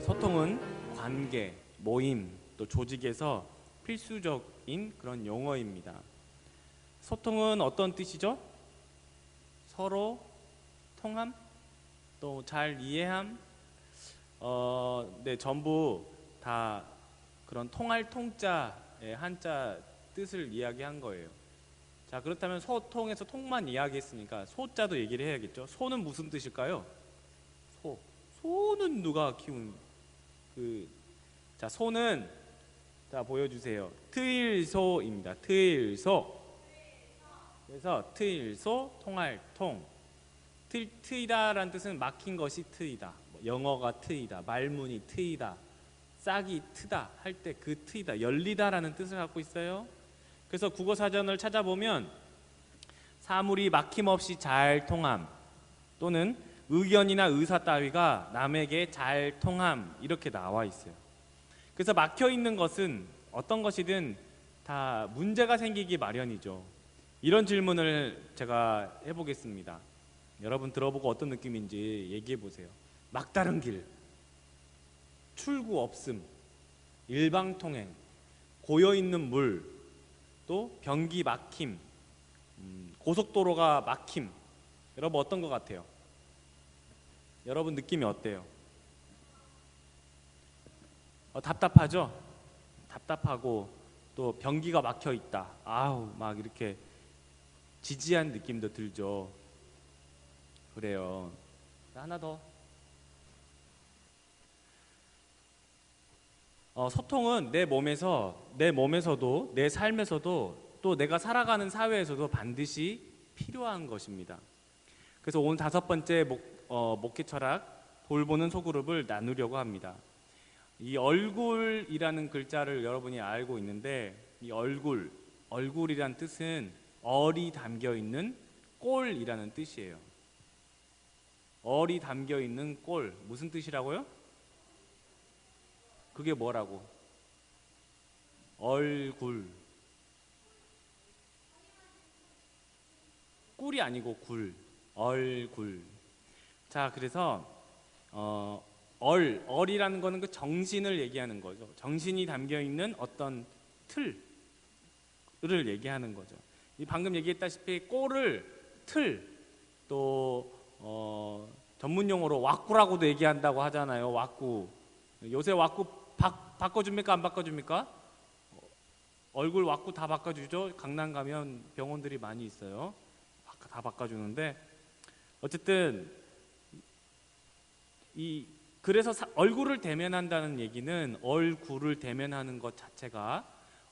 소통은 관계, 모임, 또 조직에서 필수적인 그런 용어입니다. 소통은 어떤 뜻이죠? 서로 통함, 또 잘 이해함, 네, 전부 다 그런 통할 통자의 한자 뜻을 이야기한 거예요. 자, 그렇다면 소통에서 통만 이야기했으니까 소자도 얘기를 해야겠죠. 소는 무슨 뜻일까요? 소. 소는 누가 키운 자, 소는 자, 보여주세요. 트일소입니다. 트일소. 그래서 트일소, 통할 통. 트이다라는 뜻은 막힌 것이 트이다. 영어가 트이다, 말문이 트이다, 싹이 트다 할 때 그 트이다, 열리다라는 뜻을 갖고 있어요. 그래서 국어사전을 찾아보면 사물이 막힘없이 잘 통함 또는 의견이나 의사 따위가 남에게 잘 통함 이렇게 나와 있어요. 그래서 막혀 있는 것은 어떤 것이든 다 문제가 생기기 마련이죠. 이런 질문을 제가 해보겠습니다. 여러분 들어보고 어떤 느낌인지 얘기해 보세요. 막다른 길, 출구 없음, 일방통행, 고여있는 물, 또 변기 막힘, 고속도로가 막힘. 여러분 어떤 것 같아요? 여러분 느낌이 어때요? 답답하죠? 답답하고 또 변기가 막혀 있다. 아우, 막 이렇게 지지한 느낌도 들죠. 그래요. 하나 더. 소통은 내 몸에서도 내 삶에서도 또 내가 살아가는 사회에서도 반드시 필요한 것입니다. 그래서 오늘 5번째 목회 철학 돌보는 소그룹을 나누려고 합니다. 이 얼굴이라는 글자를 여러분이 알고 있는데 이 얼굴이란 뜻은 얼이 담겨 있는 꼴이라는 뜻이에요. 얼이 담겨 있는 꼴, 무슨 뜻이라고요? 그게 뭐라고? 얼굴. 꿀이 아니고 굴. 얼굴. 자, 그래서 얼이라는 거는 그 정신을 얘기하는 거죠. 정신이 담겨 있는 어떤 틀을 얘기하는 거죠. 이 방금 얘기했다시피 꼴을 틀, 또 전문 용어로 왁구라고도 얘기한다고 하잖아요. 왁구. 요새 왁구 바꿔줍니까? 안 바꿔줍니까? 얼굴 왁구 다 바꿔주죠. 강남 가면 병원들이 많이 있어요. 다 바꿔주는데 어쨌든 그래서 얼굴을 대면한다는 얘기는 얼굴을 대면하는 것 자체가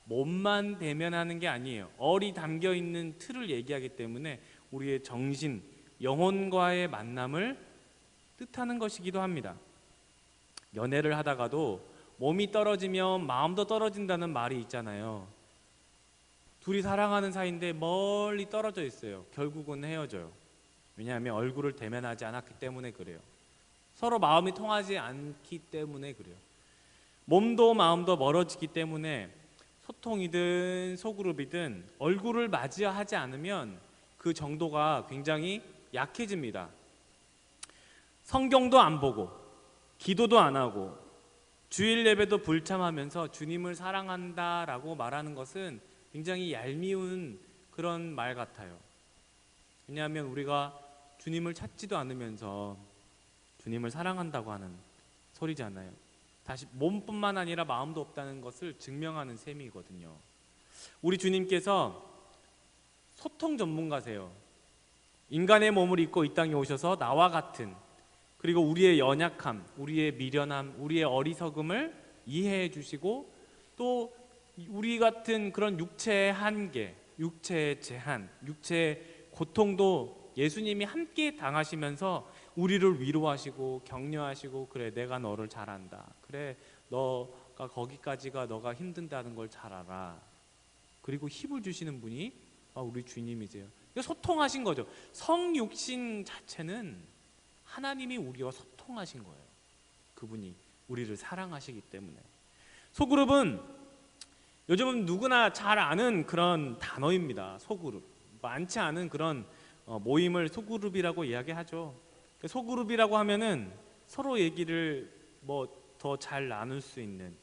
몸만 대면하는 게 아니에요. 얼이 담겨 있는 틀을 얘기하기 때문에 우리의 정신, 영혼과의 만남을 뜻하는 것이기도 합니다. 연애를 하다가도 몸이 떨어지면 마음도 떨어진다는 말이 있잖아요. 둘이 사랑하는 사이인데 멀리 떨어져 있어요. 결국은 헤어져요. 왜냐하면 얼굴을 대면하지 않았기 때문에 그래요. 서로 마음이 통하지 않기 때문에 그래요. 몸도 마음도 멀어지기 때문에 소통이든 소그룹이든 얼굴을 맞이하지 않으면 그 정도가 굉장히 약해집니다. 성경도 안 보고 기도도 안 하고 주일 예배도 불참하면서 주님을 사랑한다라고 말하는 것은 굉장히 얄미운 그런 말 같아요. 왜냐하면 우리가 주님을 찾지도 않으면서 주님을 사랑한다고 하는 소리잖아요. 다시 몸뿐만 아니라 마음도 없다는 것을 증명하는 셈이거든요. 우리 주님께서 소통 전문가세요. 인간의 몸을 입고 이 땅에 오셔서 나와 같은, 그리고 우리의 연약함, 우리의 미련함, 우리의 어리석음을 이해해 주시고 또 우리 같은 그런 육체의 한계, 육체의 제한, 육체의 고통도 예수님이 함께 당하시면서 우리를 위로하시고 격려하시고, 그래 내가 너를 잘 안다, 그래 너가 거기까지가 너가 힘든다는 걸 잘 알아, 그리고 힘을 주시는 분이 우리 주님이세요. 소통하신 거죠. 성육신 자체는 하나님이 우리와 소통하신 거예요. 그분이 우리를 사랑하시기 때문에. 소그룹은 요즘은 누구나 잘 아는 그런 단어입니다. 소그룹. 많지 않은 그런 모임을 소그룹이라고 이야기하죠. 소그룹이라고 하면은 서로 얘기를 더 더 잘 나눌 수 있는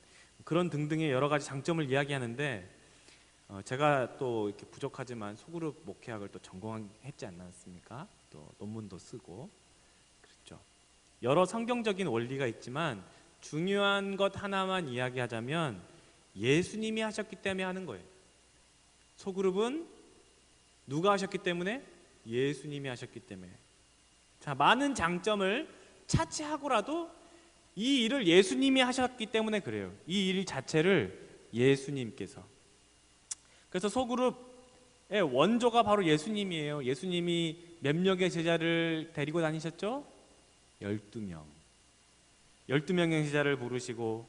그런 등등의 여러 가지 장점을 이야기하는데, 제가 또 이렇게 부족하지만 소그룹 목회학을 또 전공했지 않았습니까? 또 논문도 쓰고 그렇죠. 여러 성경적인 원리가 있지만 중요한 것 하나만 이야기하자면 예수님이 하셨기 때문에 하는 거예요. 소그룹은 누가 하셨기 때문에? 예수님이 하셨기 때문에. 자, 많은 장점을 차치하고라도 이 일을 예수님이 하셨기 때문에 그래요. 이 일 자체를 예수님께서. 그래서 소그룹의 원조가 바로 예수님이에요. 예수님이 몇 명의 제자를 데리고 다니셨죠? 12명. 12명의 제자를 부르시고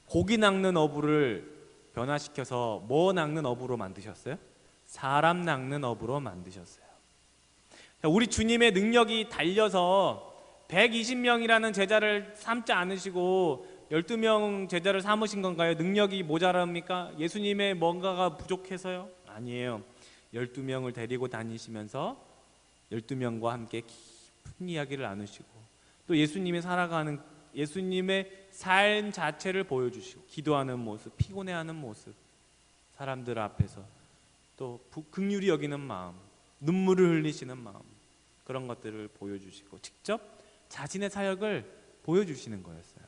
고기 낚는 어부를 변화시켜서 뭐 낚는 어부로 만드셨어요? 사람 낚는 어부로 만드셨어요. 우리 주님의 능력이 달려서 120명이라는 제자를 삼지 않으시고 12명 제자를 삼으신 건가요? 능력이 모자랍니까? 예수님의 뭔가가 부족해서요? 아니에요. 12명을 데리고 다니시면서 12명과 함께 깊은 이야기를 나누시고 또 예수님이 살아가는 예수님의 삶 자체를 보여주시고 기도하는 모습, 피곤해하는 모습, 사람들 앞에서 또 긍휼히 여기는 마음, 눈물을 흘리시는 마음, 그런 것들을 보여주시고 직접 자신의 사역을 보여주시는 거였어요.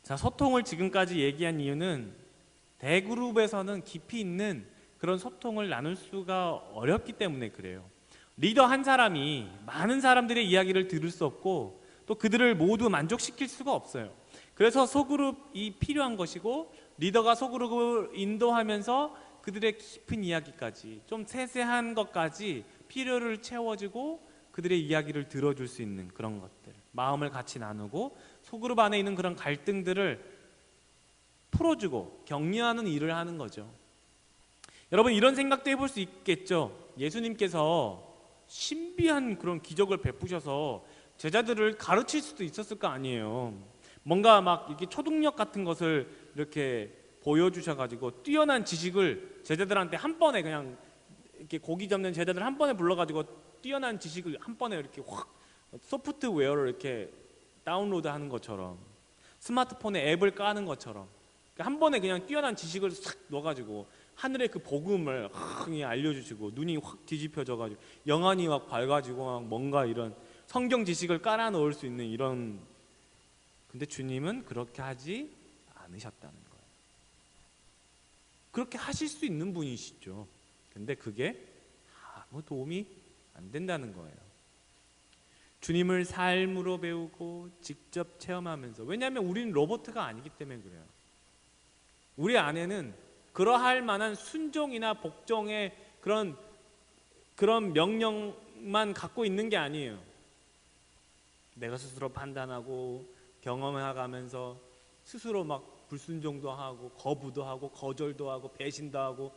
자, 소통을 지금까지 얘기한 이유는 대그룹에서는 깊이 있는 그런 소통을 나눌 수가 어렵기 때문에 그래요. 리더 한 사람이 많은 사람들의 이야기를 들을 수 없고 또 그들을 모두 만족시킬 수가 없어요. 그래서 소그룹이 필요한 것이고 리더가 소그룹을 인도하면서 그들의 깊은 이야기까지 좀 세세한 것까지 필요를 채워주고 그들의 이야기를 들어줄 수 있는 그런 것들, 마음을 같이 나누고 소그룹 안에 있는 그런 갈등들을 풀어주고 격려하는 일을 하는 거죠. 여러분, 이런 생각도 해볼 수 있겠죠. 예수님께서 신비한 그런 기적을 베푸셔서 제자들을 가르칠 수도 있었을 거 아니에요. 뭔가 막 이렇게 초능력 같은 것을 이렇게 보여주셔가지고 뛰어난 지식을 제자들한테 한 번에 그냥 이렇게 고기 잡는 제자들 한 번에 불러가지고 뛰어난 지식을 한 번에 이렇게 확 소프트웨어를 이렇게 다운로드하는 것처럼 스마트폰에 앱을 까는 것처럼 한 번에 그냥 뛰어난 지식을 싹 넣어가지고 하늘의 그 복음을 확 알려주시고 눈이 확 뒤집혀져가지고 영안이 막 밝아지고 막 뭔가 이런 성경 지식을 깔아 넣을 수 있는 이런, 근데 주님은 그렇게 하지 않으셨다는 거예요. 그렇게 하실 수 있는 분이시죠. 근데 그게 아무 도움이 안 된다는 거예요. 주님을 삶으로 배우고 직접 체험하면서, 왜냐하면 우리는 로봇가 아니기 때문에 그래요. 우리 안에는 그러할 만한 순종이나 복종의 그런 명령만 갖고 있는 게 아니에요. 내가 스스로 판단하고 경험해가면서 스스로 막 불순종도 하고 거부도 하고 거절도 하고 배신도 하고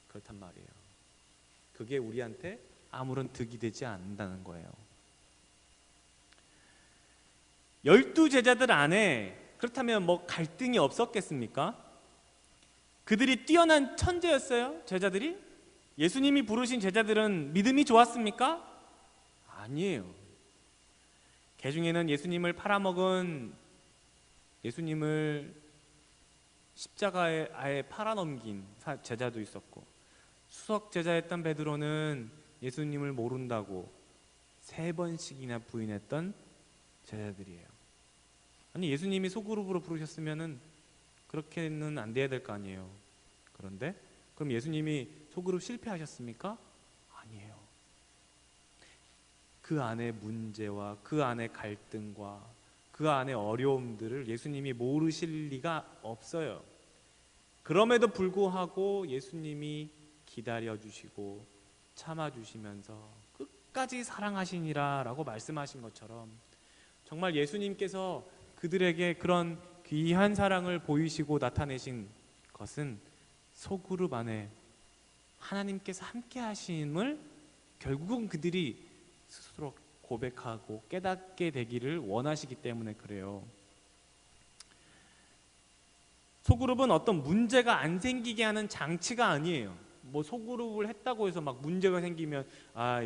그렇단 말이에요. 그게 우리한테 아무런 득이 되지 않는다는 거예요. 12제자들 안에 그렇다면 뭐 갈등이 없었겠습니까? 그들이 뛰어난 천재였어요? 제자들이? 예수님이 부르신 제자들은 믿음이 좋았습니까? 아니에요. 개 중에는 예수님을 팔아먹은, 예수님을 십자가에 아예 팔아넘긴 제자도 있었고, 수석 제자였던 베드로는 예수님을 모른다고 3번씩이나 부인했던 제자들이에요. 아니, 예수님이 소그룹으로 부르셨으면은 그렇게는 안 돼야 될 거 아니에요. 그런데 그럼 예수님이 소그룹 실패하셨습니까? 아니에요. 그 안에 문제와 그 안에 갈등과 그 안에 어려움들을 예수님이 모르실 리가 없어요. 그럼에도 불구하고 예수님이 기다려주시고 참아주시면서 끝까지 사랑하시니라 라고 말씀하신 것처럼 정말 예수님께서 그들에게 그런 귀한 사랑을 보이시고 나타내신 것은 소그룹 안에 하나님께서 함께 하심을 결국은 그들이 스스로 고백하고 깨닫게 되기를 원하시기 때문에 그래요. 소그룹은 어떤 문제가 안 생기게 하는 장치가 아니에요. 뭐 소그룹을 했다고 해서 막 문제가 생기면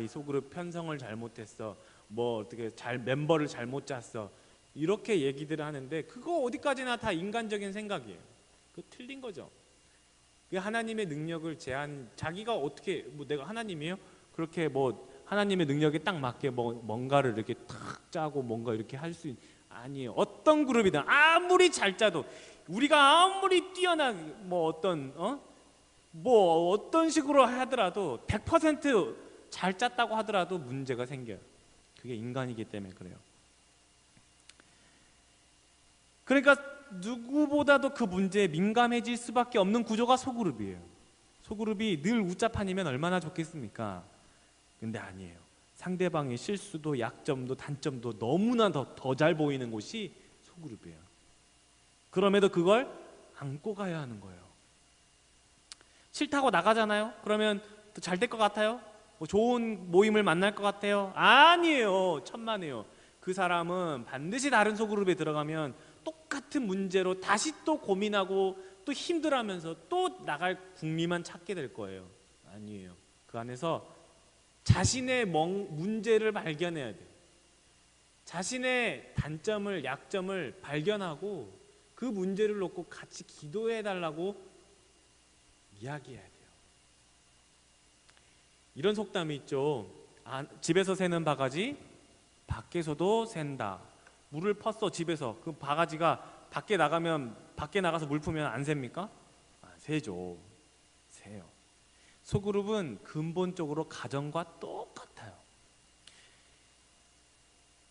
이 소그룹 편성을 잘못했어, 뭐 어떻게 멤버를 잘못 짰어, 이렇게 얘기들을 하는데 그거 어디까지나 다 인간적인 생각이에요. 그거 틀린 거죠. 그 하나님의 능력을 자기가 어떻게 뭐 내가 하나님이에요? 그렇게 뭐 하나님의 능력에 딱 맞게 뭔가를 이렇게 탁 짜고 뭔가 이렇게 할 수 아니에요. 어떤 그룹이든 아무리 잘 짜도 우리가 아무리 뛰어나게 뭐 어떤 식으로 하더라도 100% 잘 짰다고 하더라도 문제가 생겨요. 그게 인간이기 때문에 그래요. 그러니까 누구보다도 그 문제에 민감해질 수밖에 없는 구조가 소그룹이에요. 소그룹이 늘 우짜판이면 얼마나 좋겠습니까? 근데 아니에요. 상대방의 실수도 약점도 단점도 너무나 더 잘 보이는 곳이 소그룹이에요. 그럼에도 그걸 안고 가야 하는 거예요. 싫다고 나가잖아요. 그러면 잘 될 것 같아요? 뭐 좋은 모임을 만날 것 같아요? 아니에요. 천만에요. 그 사람은 반드시 다른 소그룹에 들어가면 똑같은 문제로 다시 또 고민하고 또 힘들어하면서 또 나갈 궁리만 찾게 될 거예요. 아니에요. 그 안에서 자신의 문제를 발견해야 돼요. 자신의 단점을 약점을 발견하고 그 문제를 놓고 같이 기도해 달라고 이야기해야 돼요. 이런 속담이 있죠. 집에서 새는 바가지 밖에서도 샌다. 물을 펐어 집에서. 그 바가지가 밖에 나가서 물 푸면 안 셉니까? 새죠. 새요. 소그룹은 근본적으로 가정과 똑같아요.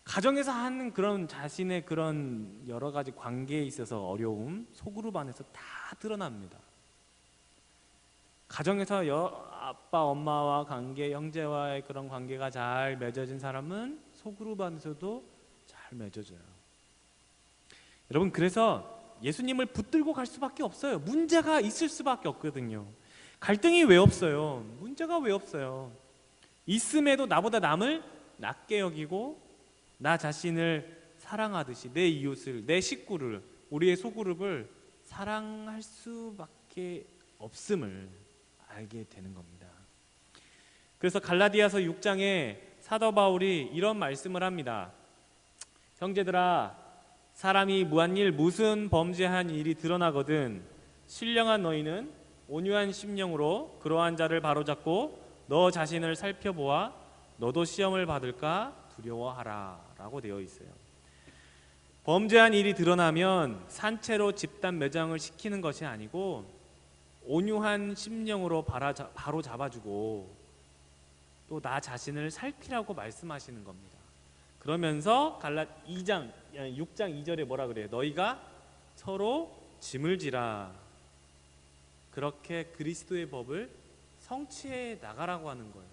가정에서 하는 그런 자신의 그런 여러 가지 관계에 있어서 어려움, 소그룹 안에서 다 드러납니다. 가정에서 아빠, 엄마와 관계, 형제와의 그런 관계가 잘 맺어진 사람은 소그룹 안에서도 잘 맺어져요. 여러분, 그래서 예수님을 붙들고 갈 수밖에 없어요. 문제가 있을 수밖에 없거든요. 갈등이 왜 없어요? 문제가 왜 없어요? 있음에도 나보다 남을 낮게 여기고 나 자신을 사랑하듯이 내 이웃을, 내 식구를, 우리의 소그룹을 사랑할 수밖에 없음을 알게 되는 겁니다. 그래서 갈라디아서 6장에 사도 바울이 이런 말씀을 합니다. 형제들아, 사람이 무한일 무슨 범죄한 일이 드러나거든 신령한 너희는 온유한 심령으로 그러한 자를 바로잡고 너 자신을 살펴보아 너도 시험을 받을까 두려워하라 라고 되어 있어요. 범죄한 일이 드러나면 산채로 집단 매장을 시키는 것이 아니고 온유한 심령으로 바로 잡아주고 또 나 자신을 살피라고 말씀하시는 겁니다. 그러면서 6장 2절에 뭐라 그래요? 너희가 서로 짐을 지라. 그렇게 그리스도의 법을 성취해 나가라고 하는 거예요.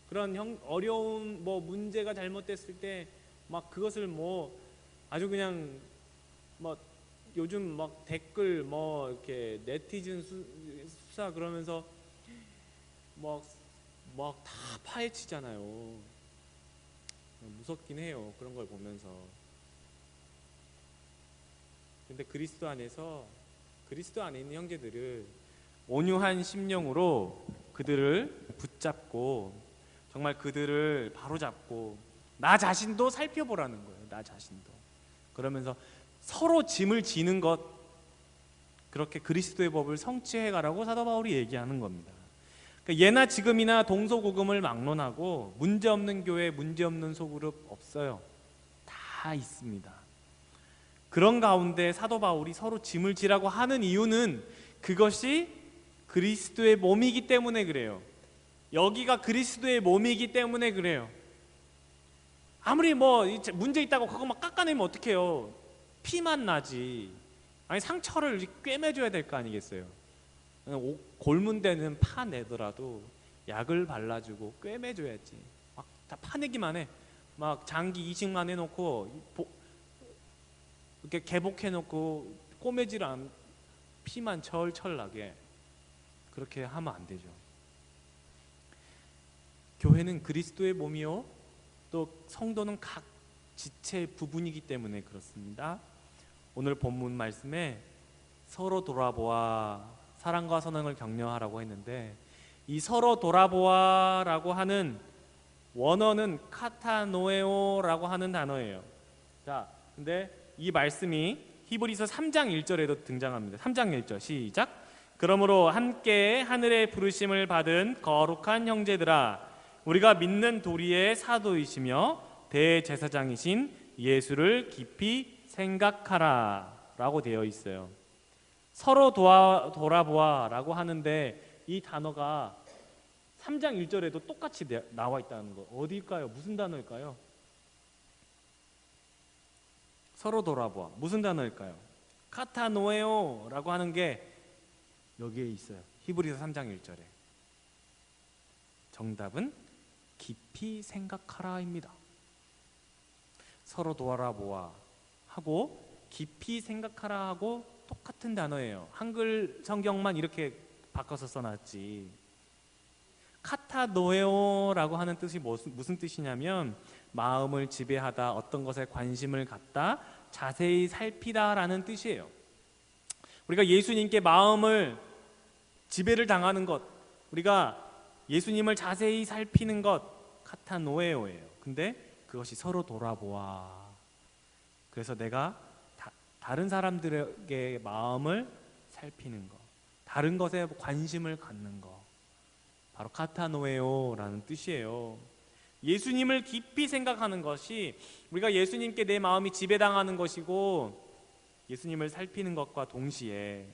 그런 어려운 문제가 잘못됐을 때 막 그것을 아주 그냥 요즘 댓글 이렇게 네티즌 수사 그러면서 다 파헤치잖아요. 무섭긴 해요. 그런 걸 보면서. 근데 그리스도 안에 있는 형제들을 온유한 심령으로 그들을 붙잡고 정말 그들을 바로잡고 나 자신도 살펴보라는 거예요. 나 자신도. 그러면서 서로 짐을 지는 것, 그렇게 그리스도의 법을 성취해 가라고 사도 바울이 얘기하는 겁니다. 그러니까 예나 지금이나 동서고금을 막론하고 문제없는 교회, 문제없는 소그룹 없어요. 다 있습니다. 그런 가운데 사도 바울이 서로 짐을 지라고 하는 이유는 그것이 그리스도의 몸이기 때문에 그래요. 여기가 그리스도의 몸이기 때문에 그래요. 아무리 문제 있다고 그거 막 깎아내면 어떡해요? 피만 나지. 아니 상처를 꿰매줘야 될 거 아니겠어요? 골문 데는 파내더라도 약을 발라주고 꿰매줘야지. 막 다 파내기만 해. 막 장기 이식만 해놓고 이렇게 개복해놓고 꼬매질 않 피만 철철 나게 그렇게 하면 안 되죠. 교회는 그리스도의 몸이요 또 성도는 각 지체의 부분이기 때문에 그렇습니다. 오늘 본문 말씀에 서로 돌아보아 사랑과 선행을 격려하라고 했는데 이 서로 돌아보아라고 하는 원어는 카타노에오라고 하는 단어예요. 자, 근데 이 말씀이 히브리서 3장 1절에도 등장합니다. 3장 1절 시작. 그러므로 함께 하늘의 부르심을 받은 거룩한 형제들아, 우리가 믿는 도리의 사도이시며 대제사장이신 예수를 깊이 생각하라 라고 되어 있어요. 서로 돌아보아 라고 하는데 이 단어가 3장 1절에도 똑같이 나와 있다는 거. 어디일까요? 무슨 단어일까요? 서로 돌아보아. 무슨 단어일까요? 카타노에오 라고 하는 게 여기에 있어요. 히브리서 3장 1절에. 정답은 깊이 생각하라입니다. 서로 돌아보아 하고 깊이 생각하라 하고 똑같은 단어예요. 한글 성경만 이렇게 바꿔서 써놨지. 카타노에오라고 하는 뜻이 무슨 뜻이냐면 마음을 지배하다, 어떤 것에 관심을 갖다, 자세히 살피다라는 뜻이에요. 우리가 예수님께 마음을 지배를 당하는 것, 우리가 예수님을 자세히 살피는 것, 카타노에오예요. 근데 그것이 서로 돌아보아. 그래서 내가 다른 사람들에게 마음을 살피는 것, 다른 것에 관심을 갖는 것, 바로 카타노에오라는 뜻이에요. 예수님을 깊이 생각하는 것이 우리가 예수님께 내 마음이 지배당하는 것이고, 예수님을 살피는 것과 동시에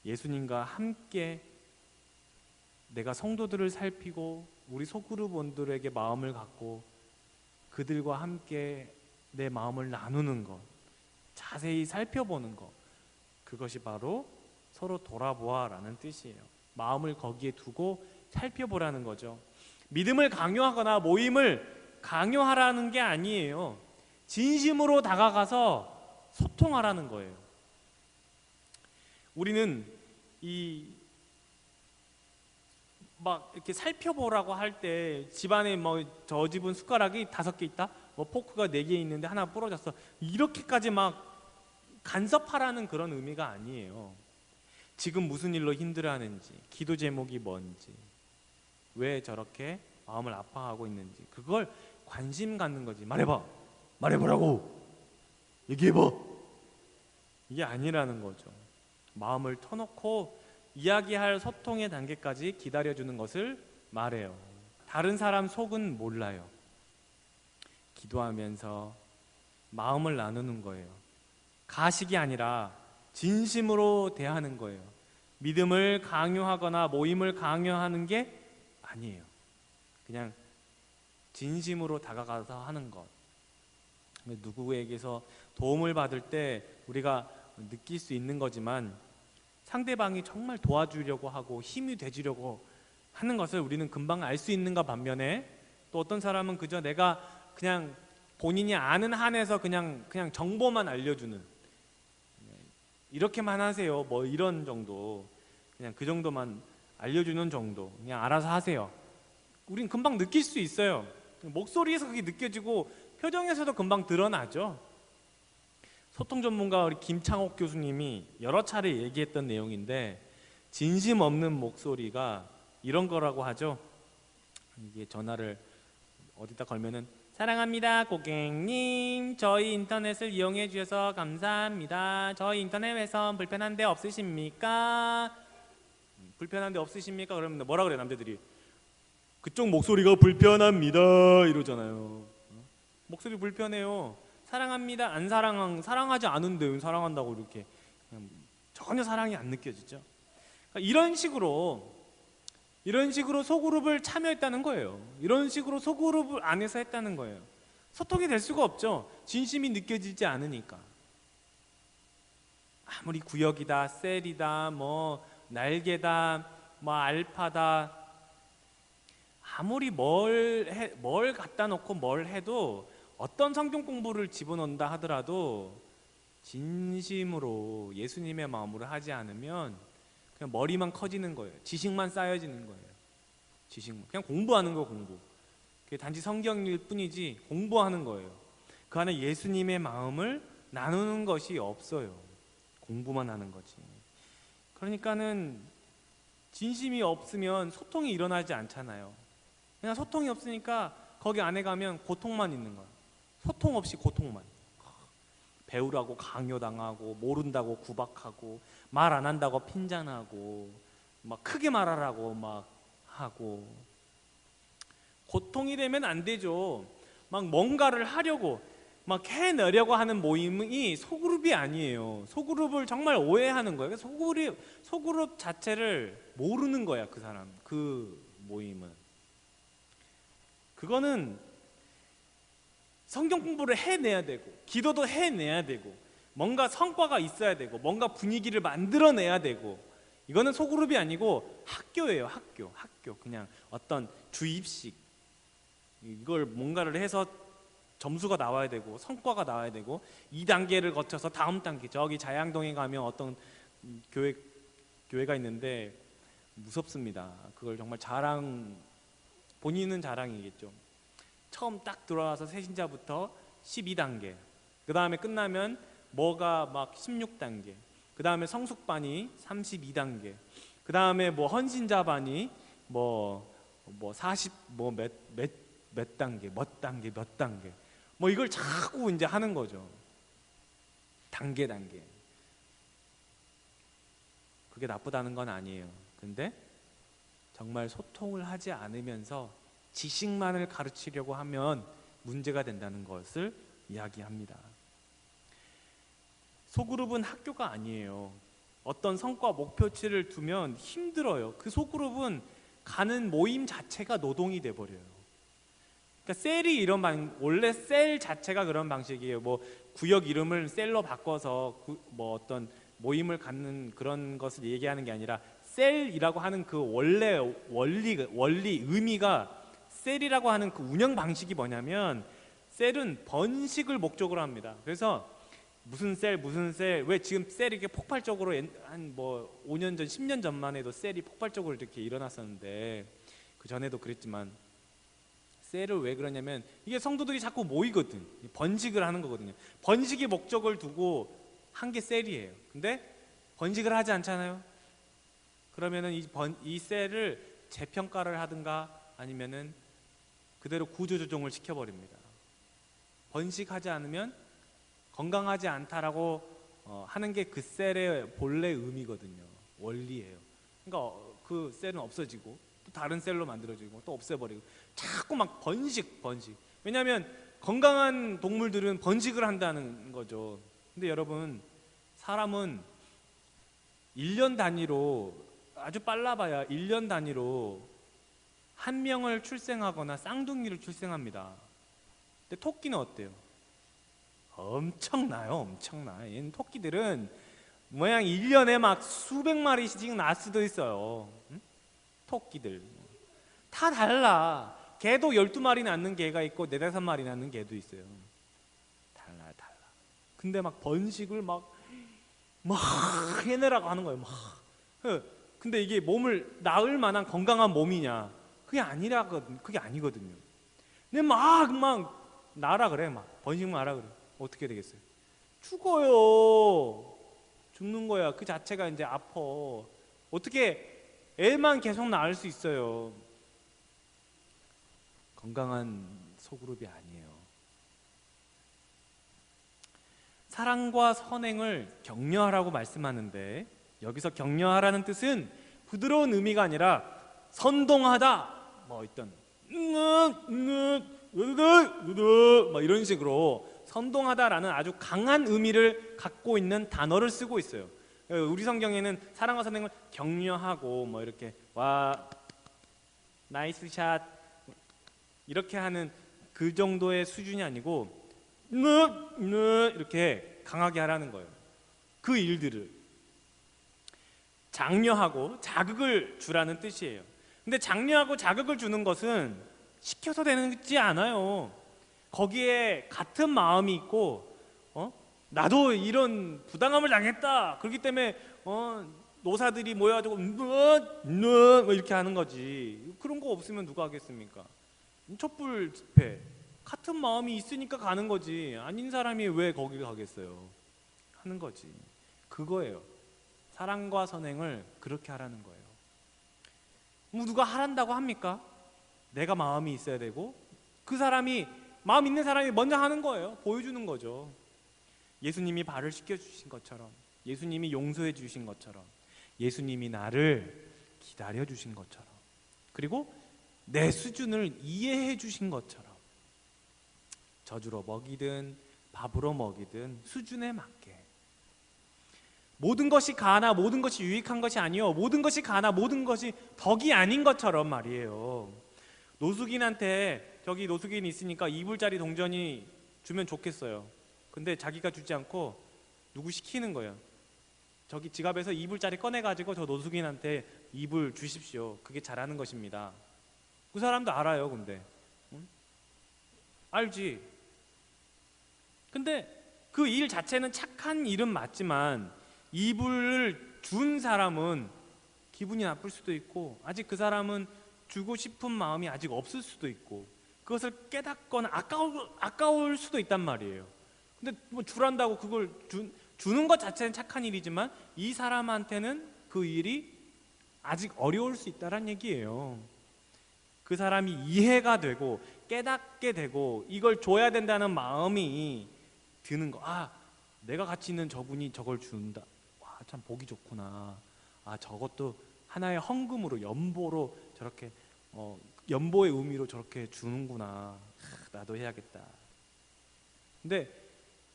예수님과 함께 내가 성도들을 살피고 우리 소그룹원들에게 마음을 갖고 그들과 함께 내 마음을 나누는 것, 자세히 살펴보는 것, 그것이 바로 서로 돌아보아라는 뜻이에요. 마음을 거기에 두고 살펴보라는 거죠. 믿음을 강요하거나 모임을 강요하라는 게 아니에요. 진심으로 다가가서 소통하라는 거예요. 우리는 막 이렇게 살펴보라고 할 때 집안에 뭐 저 집은 숟가락이 5개 있다, 뭐 포크가 4개 있는데 하나 부러졌어, 이렇게까지 막 간섭하라는 그런 의미가 아니에요. 지금 무슨 일로 힘들어하는지, 기도 제목이 뭔지, 왜 저렇게 마음을 아파하고 있는지, 그걸 관심 갖는 거지. 말해보라고, 얘기해봐, 이게 아니라는 거죠. 마음을 터놓고 이야기할 소통의 단계까지 기다려주는 것을 말해요. 다른 사람 속은 몰라요. 기도하면서 마음을 나누는 거예요. 가식이 아니라 진심으로 대하는 거예요. 믿음을 강요하거나 모임을 강요하는 게 아니에요. 그냥 진심으로 다가가서 하는 것. 누구에게서 도움을 받을 때 우리가 느낄 수 있는 거지만, 상대방이 정말 도와주려고 하고 힘이 돼주려고 하는 것을 우리는 금방 알 수 있는가 반면에, 또 어떤 사람은 그저 내가 그냥 본인이 아는 한에서 그냥 정보만 알려주는, 이렇게만 하세요, 뭐 이런 정도, 그냥 그 정도만 알려주는 정도, 그냥 알아서 하세요. 우린 금방 느낄 수 있어요. 목소리에서 그게 느껴지고 표정에서도 금방 드러나죠. 소통 전문가 우리 김창옥 교수님이 여러 차례 얘기했던 내용인데, 진심 없는 목소리가 이런 거라고 하죠. 이게 전화를 어디다 걸면은 사랑합니다 고객님, 저희 인터넷을 이용해 주셔서 감사합니다. 저희 인터넷 회선 불편한 데 없으십니까? 불편한 데 없으십니까? 그러면 뭐라 그래 남자들이? 그쪽 목소리가 불편합니다 이러잖아요. 목소리 불편해요. 사랑합니다. 사랑하지 않은데 왜 사랑한다고 이렇게, 전혀 사랑이 안 느껴지죠. 그러니까 이런 식으로 소그룹을 참여했다는 거예요. 이런 식으로 소그룹 안에서 했다는 거예요. 소통이 될 수가 없죠. 진심이 느껴지지 않으니까. 아무리 구역이다, 셀이다, 뭐 날개다, 뭐 알파다, 아무리 뭘 갖다 놓고 뭘 해도, 어떤 성경 공부를 집어넣는다 하더라도 진심으로 예수님의 마음으로 하지 않으면 그냥 머리만 커지는 거예요. 지식만 쌓여지는 거예요. 지식만. 그냥 공부하는 거예요, 공부. 그게 단지 성경일 뿐이지 공부하는 거예요. 그 안에 예수님의 마음을 나누는 것이 없어요. 공부만 하는 거지. 그러니까는 진심이 없으면 소통이 일어나지 않잖아요. 그냥 소통이 없으니까 거기 안에 가면 고통만 있는 거예요. 소통 없이 고통만. 배우라고 강요당하고, 모른다고 구박하고, 말 안 한다고 핀잔하고, 막 크게 말하라고 막 하고. 고통이 되면 안 되죠. 막 뭔가를 하려고 막 해내려고 하는 모임이 소그룹이 아니에요. 소그룹을 정말 오해하는 거예요. 소그룹 자체를 모르는 거야, 그 사람, 그 모임은. 그거는 성경 공부를 해내야 되고, 기도도 해내야 되고, 뭔가 성과가 있어야 되고, 뭔가 분위기를 만들어내야 되고. 이거는 소그룹이 아니고 학교예요. 학교. 그냥 어떤 주입식, 이걸 뭔가를 해서 점수가 나와야 되고, 성과가 나와야 되고, 2단계를 거쳐서 다음 단계, 저기 자양동에 가면 어떤 교회가 있는데 무섭습니다. 그걸 정말 본인은 자랑이겠죠. 처음 딱 들어와서 새신자부터 12단계, 그 다음에 끝나면 뭐가 막 16단계, 그 다음에 성숙반이 32단계, 그 다음에 뭐 헌신자반이 뭐 40, 몇 단계, 몇 단계, 뭐 이걸 자꾸 이제 하는 거죠. 단계. 그게 나쁘다는 건 아니에요. 근데 정말 소통을 하지 않으면서 지식만을 가르치려고 하면 문제가 된다는 것을 이야기합니다. 소그룹은 학교가 아니에요. 어떤 성과 목표치를 두면 힘들어요. 그 소그룹은 가는 모임 자체가 노동이 돼버려요. 그러니까 셀이 원래 셀 자체가 그런 방식이에요. 뭐 구역 이름을 셀로 바꿔서 뭐 어떤 모임을 갖는 그런 것을 얘기하는 게 아니라, 셀이라고 하는 그 원리 의미가, 셀이라고 하는 그 운영 방식이 뭐냐면, 셀은 번식을 목적으로 합니다. 그래서 무슨 셀, 왜 지금 셀이 이렇게 폭발적으로 한 뭐 5년 전, 10년 전만 해도 셀이 폭발적으로 이렇게 일어났었는데, 그 전에도 그랬지만, 셀을 왜 그러냐면 이게 성도들이 자꾸 모이거든. 번식을 하는 거거든요. 번식의 목적을 두고 한 게 셀이에요. 근데 번식을 하지 않잖아요. 그러면은 이 셀을 재평가를 하든가 아니면은 그대로 구조조정을 시켜버립니다. 번식하지 않으면 건강하지 않다라고 하는 게 그 셀의 본래 의미거든요. 원리예요. 그러니까 그 셀은 없어지고 또 다른 셀로 만들어지고 또 없애버리고, 자꾸 막 번식. 왜냐하면 건강한 동물들은 번식을 한다는 거죠. 근데 여러분, 사람은 1년 단위로, 아주 빨라봐야 1년 단위로 한 명을 출생하거나 쌍둥이를 출생합니다. 근데 토끼는 어때요? 엄청나요. 얘는 토끼들은 모양 1년에 막 수백 마리씩 낳을 수도 있어요. 응? 토끼들 다 달라. 개도 12마리 낳는 개가 있고 4, 5마리 낳는 개도 있어요. 달라. 근데 막 번식을 막 해내라고 하는 거예요. 근데 이게 몸을 낳을 만한 건강한 몸이냐? 그게 아니거든요. 근데 막 낳으라 그래. 막 번식만 하라 그래. 어떻게 되겠어요? 죽어요. 죽는 거야. 그 자체가 이제 아파. 어떻게 애만 계속 낳을 수 있어요? 건강한 소그룹이 아니에요. 사랑과 선행을 격려하라고 말씀하는데, 여기서 격려하라는 뜻은 부드러운 의미가 아니라 선동하다, 뭐 있던 뭐 이런 식으로 선동하다라는 아주 강한 의미를 갖고 있는 단어를 쓰고 있어요. 우리 성경에는 사랑과 선행을 격려하고 뭐 이렇게 와 나이스 샷 이렇게 하는 그 정도의 수준이 아니고 이렇게 강하게 하라는 거예요. 그 일들을 장려하고 자극을 주라는 뜻이에요. 근데 장려하고 자극을 주는 것은 시켜서 되지 않아요. 거기에 같은 마음이 있고, 나도 이런 부당함을 당했다. 그렇기 때문에 노사들이 모여가지고 뭐 이렇게 하는 거지. 그런 거 없으면 누가 하겠습니까? 촛불 집회 같은 마음이 있으니까 가는 거지. 아닌 사람이 왜 거기 가겠어요? 하는 거지. 그거예요. 사랑과 선행을 그렇게 하라는 거예요. 뭐 누가 하란다고 합니까? 내가 마음이 있어야 되고, 그 사람이 마음 있는 사람이 먼저 하는 거예요. 보여주는 거죠. 예수님이 발을 씻겨주신 것처럼, 예수님이 용서해 주신 것처럼, 예수님이 나를 기다려 주신 것처럼, 그리고 내 수준을 이해해 주신 것처럼 젖으로 먹이든 밥으로 먹이든 수준에 맞게, 모든 것이 가나 모든 것이 유익한 것이 아니요 모든 것이 가나 모든 것이 덕이 아닌 것처럼 말이에요. 노숙인한테 저기 노숙인 있으니까 이불짜리 동전이 주면 좋겠어요. 근데 자기가 주지 않고 누구 시키는 거예요. 저기 지갑에서 이불짜리 꺼내가지고 저 노숙인한테 이불 주십시오. 그게 잘하는 것입니다. 그 사람도 알아요. 근데 응? 알지. 근데 그 일 자체는 착한 일은 맞지만 이불을 준 사람은 기분이 나쁠 수도 있고, 아직 그 사람은 주고 싶은 마음이 아직 없을 수도 있고, 그것을 깨닫거나 아까울 수도 있단 말이에요. 근데 뭐 주란다고 그걸 주는 것 자체는 착한 일이지만 이 사람한테는 그 일이 아직 어려울 수 있다는 얘기예요. 그 사람이 이해가 되고 깨닫게 되고 이걸 줘야 된다는 마음이 드는 거. 아, 내가 같이 있는 저분이 저걸 준다. 와, 참 보기 좋구나. 아, 저것도 하나의 헌금으로, 연보로 저렇게 연보의 의미로 저렇게 주는구나. 나도 해야겠다. 근데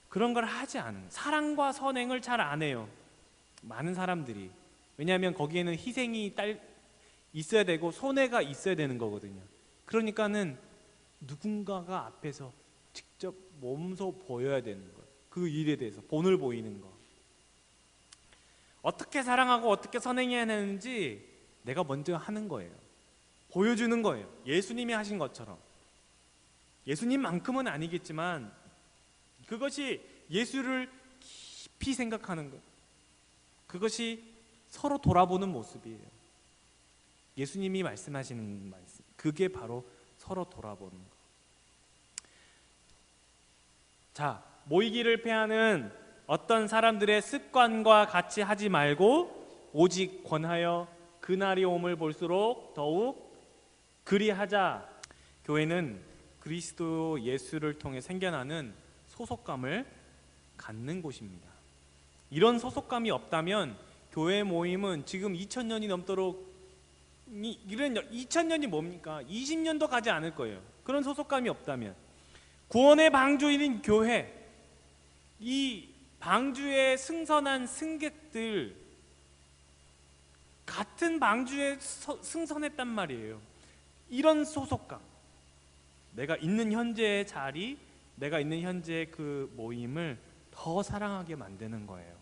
그런 걸 하지 않은, 사랑과 선행을 잘 안 해요. 많은 사람들이. 왜냐하면 거기에는 희생이 있어야 되고 손해가 있어야 되는 거거든요. 그러니까는 누군가가 앞에서 직접 몸소 보여야 되는 거예요. 그 일에 대해서 본을 보이는 거. 어떻게 사랑하고 어떻게 선행해야 하는지 내가 먼저 하는 거예요. 보여주는 거예요. 예수님이 하신 것처럼. 예수님만큼은 아니겠지만 그것이 예수를 깊이 생각하는 것, 그것이 서로 돌아보는 모습이에요. 예수님이 말씀하시는 말씀, 그게 바로 서로 돌아보는 것. 자, 모이기를 패하는 어떤 사람들의 습관과 같이 하지 말고 오직 권하여 그날이 옴을 볼수록 더욱 그리하자. 교회는 그리스도 예수를 통해 생겨나는 소속감을 갖는 곳입니다. 이런 소속감이 없다면 교회 모임은 지금 2000년이 넘도록, 이런 2000년이 뭡니까? 20년도 가지 않을 거예요. 그런 소속감이 없다면. 구원의 방주인 교회, 이 방주에 승선한 승객들 같은 방주에 승선했단 말이에요. 이런 소속감, 내가 있는 현재의 자리, 내가 있는 현재의 그 모임을 더 사랑하게 만드는 거예요.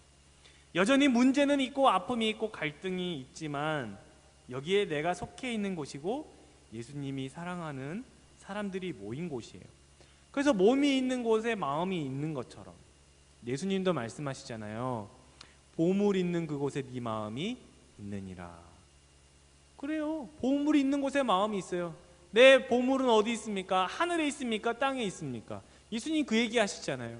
여전히 문제는 있고 아픔이 있고 갈등이 있지만 여기에 내가 속해 있는 곳이고 예수님이 사랑하는 사람들이 모인 곳이에요. 그래서 몸이 있는 곳에 마음이 있는 것처럼 예수님도 말씀하시잖아요. 보물 있는 그곳에 네 마음이 있느니라. 그래요. 보물이 있는 곳에 마음이 있어요. 내 보물은 어디 있습니까? 하늘에 있습니까? 땅에 있습니까? 예수님 그 얘기 하시잖아요.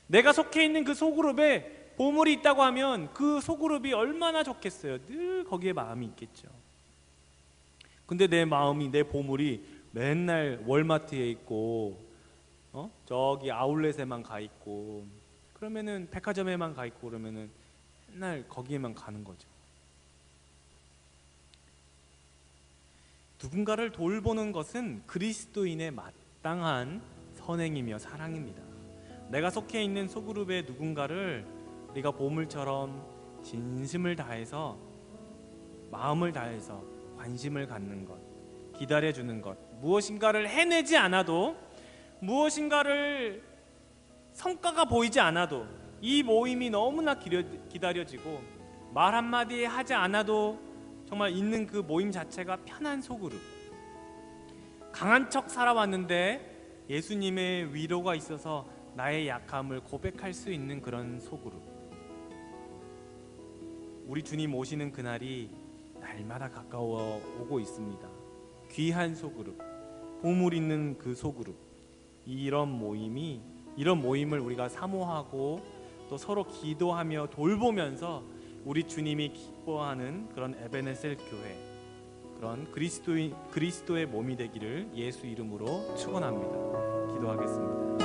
내가 속해 있는 그 소그룹에 보물이 있다고 하면 그 소그룹이 얼마나 좋겠어요. 늘 거기에 마음이 있겠죠. 근데 내 마음이, 내 보물이 맨날 월마트에 있고 저기 아울렛에만 가 있고, 그러면은 백화점에만 가 있고, 그러면은 맨날 거기에만 가는 거죠. 누군가를 돌보는 것은 그리스도인의 마땅한 선행이며 사랑입니다. 내가 속해 있는 소그룹의 누군가를 우리가 보물처럼 진심을 다해서, 마음을 다해서 관심을 갖는 것, 기다려주는 것, 무엇인가를 해내지 않아도, 무엇인가를 성과가 보이지 않아도 이 모임이 너무나 기다려지고 말 한마디 하지 않아도 정말 있는 그 모임 자체가 편한 소그룹, 강한 척 살아왔는데 예수님의 위로가 있어서 나의 약함을 고백할 수 있는 그런 소그룹. 우리 주님 오시는 그날이 날마다 가까워 오고 있습니다. 귀한 소그룹, 보물 있는 그 소그룹, 이런 모임을 우리가 사모하고 또 서로 기도하며 돌보면서 우리 주님이 기뻐하는 그런 에베네셀 교회, 그런 그리스도의 몸이 되기를 예수 이름으로 축원합니다. 기도하겠습니다.